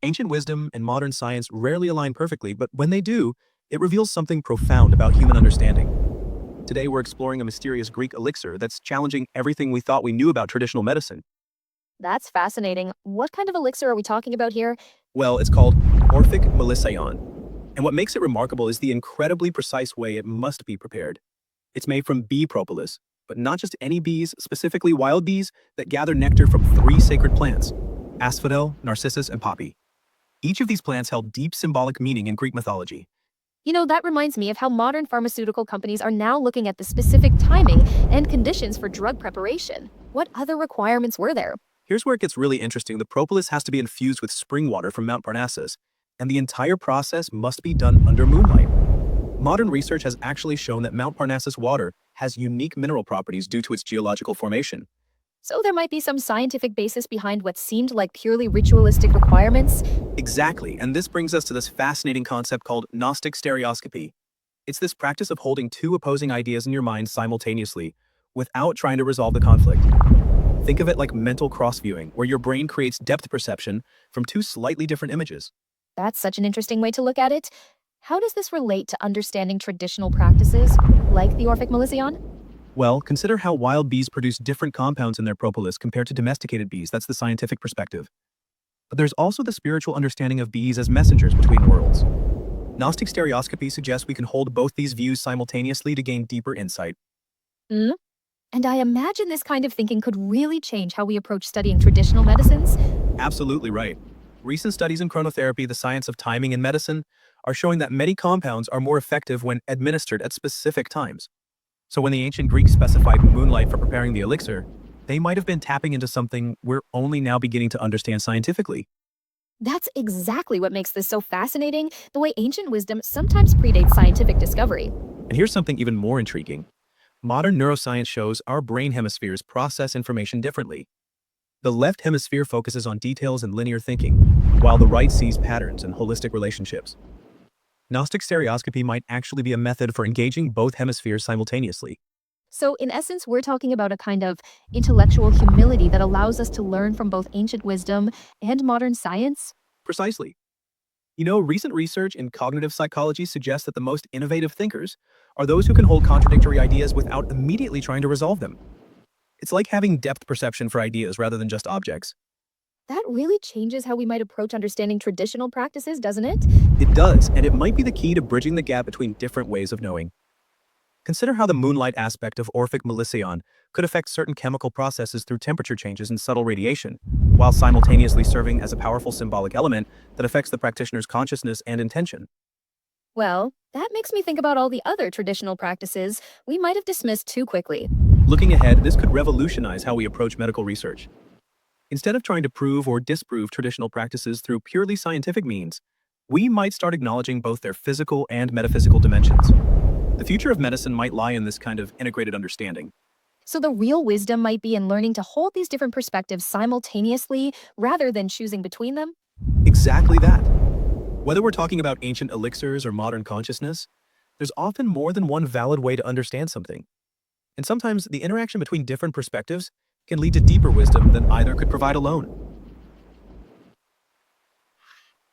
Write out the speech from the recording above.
Ancient wisdom and modern science rarely align perfectly, but when they do, it reveals something profound about human understanding. Today, we're exploring a mysterious Greek elixir that's challenging everything we thought we knew about traditional medicine. That's fascinating. What kind of elixir are we talking about here? Well, it's called Morphic Melisseion, and what makes it remarkable is the incredibly precise way it must be prepared. It's made from bee propolis, but not just any bees, specifically wild bees that gather nectar from three sacred plants: asphodel, narcissus, and poppy. Each of these plants held deep symbolic meaning in Greek mythology. That reminds me of how modern pharmaceutical companies are now looking at the specific timing and conditions for drug preparation. What other requirements were there? Here's where it gets really interesting. The propolis has to be infused with spring water from Mount Parnassus, and the entire process must be done under moonlight. Modern research has actually shown that Mount Parnassus water has unique mineral properties due to its geological formation. So there might be some scientific basis behind what seemed like purely ritualistic requirements. Exactly, and this brings us to this fascinating concept called Gnostic stereoscopy. It's this practice of holding two opposing ideas in your mind simultaneously without trying to resolve the conflict. Think of it like mental cross-viewing, where your brain creates depth perception from two slightly different images. That's such an interesting way to look at it. How does this relate to understanding traditional practices, like the Orphic Melisseion? Well, consider how wild bees produce different compounds in their propolis compared to domesticated bees. That's the scientific perspective. But there's also the spiritual understanding of bees as messengers between worlds. Gnostic stereoscopy suggests we can hold both these views simultaneously to gain deeper insight. Hmm? And I imagine this kind of thinking could really change how we approach studying traditional medicines. Absolutely right. Recent studies in chronotherapy, the science of timing in medicine, are showing that many compounds are more effective when administered at specific times. So when the ancient Greeks specified moonlight for preparing the elixir, they might have been tapping into something we're only now beginning to understand scientifically. That's exactly what makes this so fascinating, the way ancient wisdom sometimes predates scientific discovery. And here's something even more intriguing. Modern neuroscience shows our brain hemispheres process information differently. The left hemisphere focuses on details and linear thinking, while the right sees patterns and holistic relationships. Gnostic stereoscopy might actually be a method for engaging both hemispheres simultaneously. So, in essence, we're talking about a kind of intellectual humility that allows us to learn from both ancient wisdom and modern science. Precisely. Recent research in cognitive psychology suggests that the most innovative thinkers are those who can hold contradictory ideas without immediately trying to resolve them. It's like having depth perception for ideas rather than just objects. That really changes how we might approach understanding traditional practices, doesn't it? It does, and it might be the key to bridging the gap between different ways of knowing. Consider how the moonlight aspect of Orphic Melisseion could affect certain chemical processes through temperature changes and subtle radiation, while simultaneously serving as a powerful symbolic element that affects the practitioner's consciousness and intention. Well, that makes me think about all the other traditional practices we might have dismissed too quickly. Looking ahead, this could revolutionize how we approach medical research. Instead of trying to prove or disprove traditional practices through purely scientific means, we might start acknowledging both their physical and metaphysical dimensions. The future of medicine might lie in this kind of integrated understanding. So, the real wisdom might be in learning to hold these different perspectives simultaneously rather than choosing between them. Exactly that. Whether we're talking about ancient elixirs or modern consciousness, there's often more than one valid way to understand something. And sometimes the interaction between different perspectives can lead to deeper wisdom than either could provide alone.